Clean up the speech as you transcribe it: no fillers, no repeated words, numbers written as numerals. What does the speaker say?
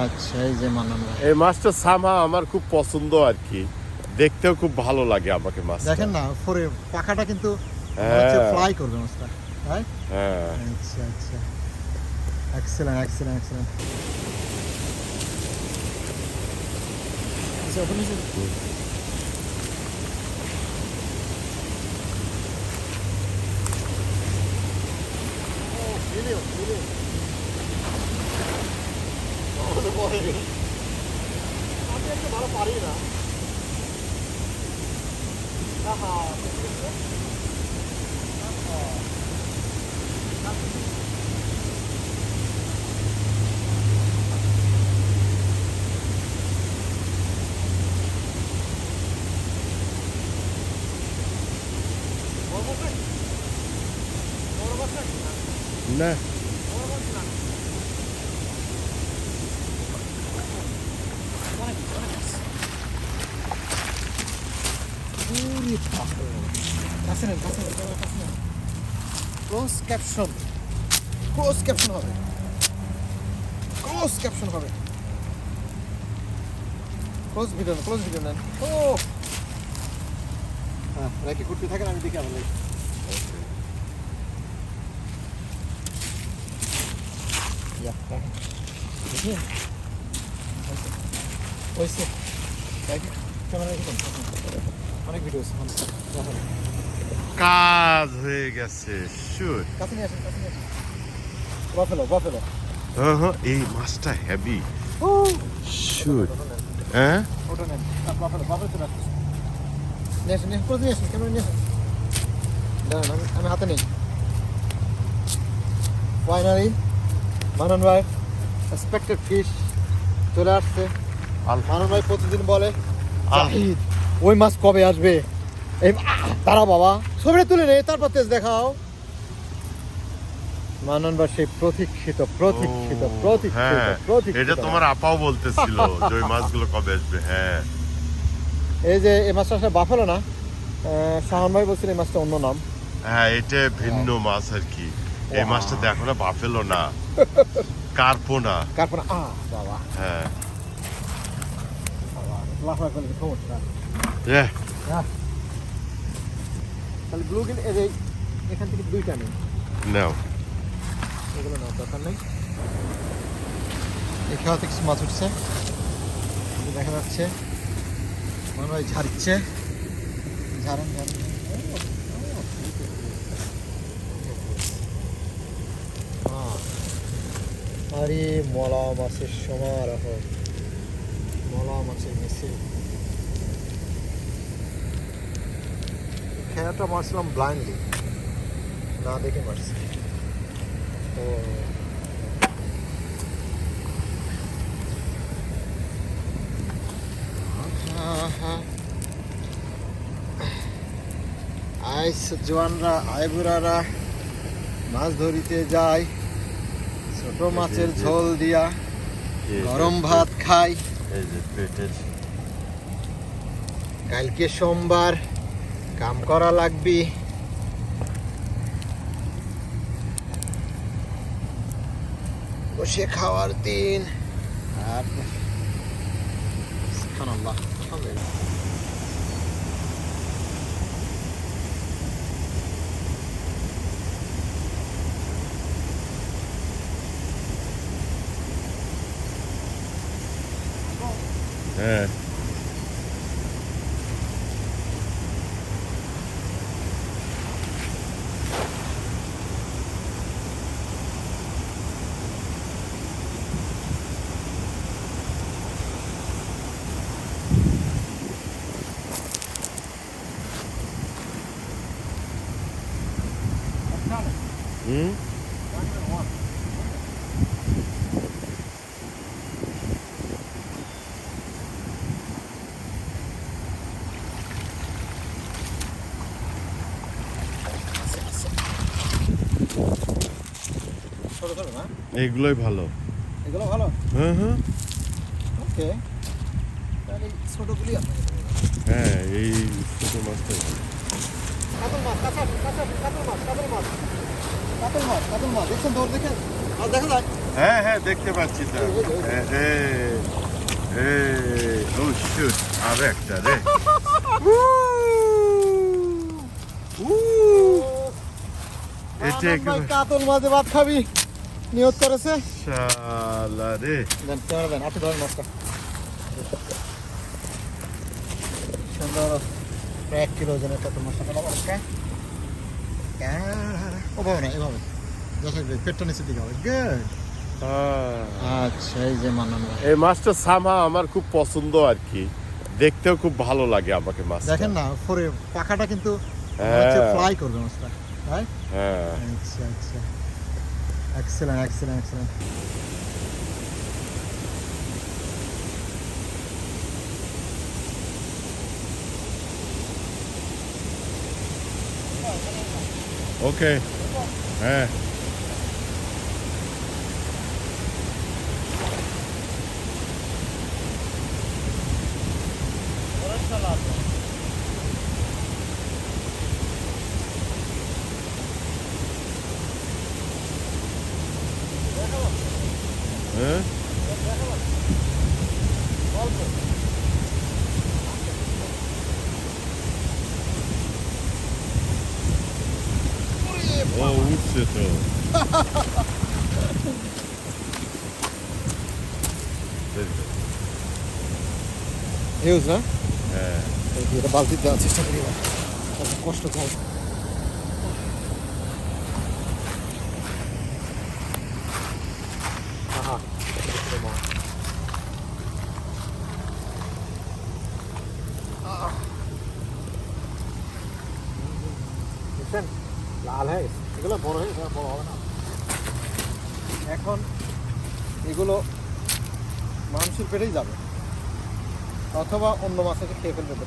আচ্ছা, এই যে মানান ভাই, এই মাছটা সামহা আমার খুব পছন্দ আর কি, দেখতেও খুব ভালো লাগে আমাকে মাছ। দেখেন না উপরে পাখাটা কিন্তু ফ্লাই করবে মাছটা, রাইট? হ্যাঁ আচ্ছা আচ্ছা, এক্সেলেন্ট এক্সেলেন্ট এক্সেলেন্ট। আচ্ছা ওখানে আমি একটু ভালো পারি না। না ক্লোজ ক্যাপশন, ক্লোজ ক্যাপশন হবে, ক্লোজ ক্যাপশন হবে, ক্লোজ ভিডিও নেন। ও হ্যাঁ, রাখি ঘুরতে থাকেন, আমি দেখে আপনার অনেক ভিডিও কাজ হয়ে গেছে। শুট কাছে নিয়ে আসেন, কাছে নিয়ে আসেন। বাফেলো বাফেলো, এই মাছটা হেভি। শুট হ্যাঁ ওটা নেন, বাফেলো বাফেলো চলে আসেন, নিয়ে আসেন, নিয়ে আসেন, ক্যামেরা নিয়ে আসেন। দাঁড়ান, আমি হাতে নেই। ফাইনালি মানন ভাই এক্সপেক্টেড ফিশ চলে আসছে। মানন ভাই প্রতিদিন বলে জাহিদ ওই মাছ কবে আসবে, এই তারা বাবা ছবিটা তুলে নেই, তারপর তেজ দেখাও। মানন ভাই সেই প্রতীক্ষিত প্রতীক্ষিত প্রতীক্ষিত প্রতীক্ষিত, এটা তোমার আপাও বলতেছিল যে ওই মাছগুলো কবে আসবে। হ্যাঁ এই যে এই মাছটা আসলে বাফেলো না, শাহন ভাই বলছিল এই মাছটা অন্য নাম। হ্যাঁ, এটা ভিন্ন মাছ আর কি। এই মাছটা দেখো না, বাফেলো না, কার্পোনা। কার্পোনা, বাবা হ্যাঁ বাবা লাফা করে সমস্যা। হ্যাঁ তাহলে ব্লু গিল এই এখান থেকে দুইটা নেই, নাও। এগুলো না দরকার নেই। এই খেলা থেকে মাছ উঠছে, দেখা যাচ্ছে মনে হয় ঝাড়ছে, ঝাড়েন ঝাড়েন। আরে মলা মাছের সমারোহ, মলা মাছের মিছিল। খেলাটা মারছিলাম ব্লাইন্ডলি, না দেখে মারছি। ও আইস জোয়ানরা আইবুড়ারা মাছ ধরিতে যায়, ছোট মাছের ঝোল দিয়া গরম ভাত খাই। এই যে পেটের কালকে সোমবার কাম করা লাগবে, বসে খাওয়ার দিন। আর সুবহানাল্লাহ, আলহামদুলিল্লাহ। হ্যাঁ হুম ছোট ছোট না, এগুলোই ভালো। এগুলো ভালো। হ্যাঁ হ্যাঁ ওকে, তাহলে ছোটগুলি আপনাকে হ্যাঁ, এই ছোট মাছটা। কাতল মাছ, কাতল মাছ, কাতল মাছ, কাতল মাছ, কাতল মাছ, কাতল মাছ দেখছেন, দৌড় দেখেন। আর দেখা যায় হ্যাঁ হ্যাঁ দেখতে পাচ্ছি তো ও শুট আর একটা রে এটা মানব ভাই কাতল মাঝে ভাত খাবি নিয়ত করেছে শালা রে দেন ক্যামেরা দেন আপনি ধরেন মাছটা সুন্দর 1 কিলো ওজনের কাতল মাছটা ফেলা বলছে ও বাবা না এভাবে যত পেটটা নিচের দিকে হবে গুড আচ্ছা এই যে মানন ভাই এই মাছটা সামহা আমার খুব পছন্দ আর কি দেখতেও খুব ভালো লাগে আমাকে মাছ দেখেন না পরে পাখাটা কিন্তু ফ্রাই করবে মাছটা রাইট হ্যাঁ আচ্ছা আচ্ছা এক্সেলেন্ট এক্সেলেন্ট এক্সেলেন্ট ওকে হ্যাঁ হ্যাঁ ও উঠছে তো হিউজ না হ্যাঁ এই যে এটা বালতি দেওয়ার চেষ্টা করি এবার। তাতে কষ্ট কম আহা দেখতে মা দেখছেন লাল হয়ে গেছে এগুলো বড় হয়ে গেছে বড় হবে না এখন এগুলো মানুষের পেটেই যাবে অথবা অন্য মাছকে খেয়ে ফেলবে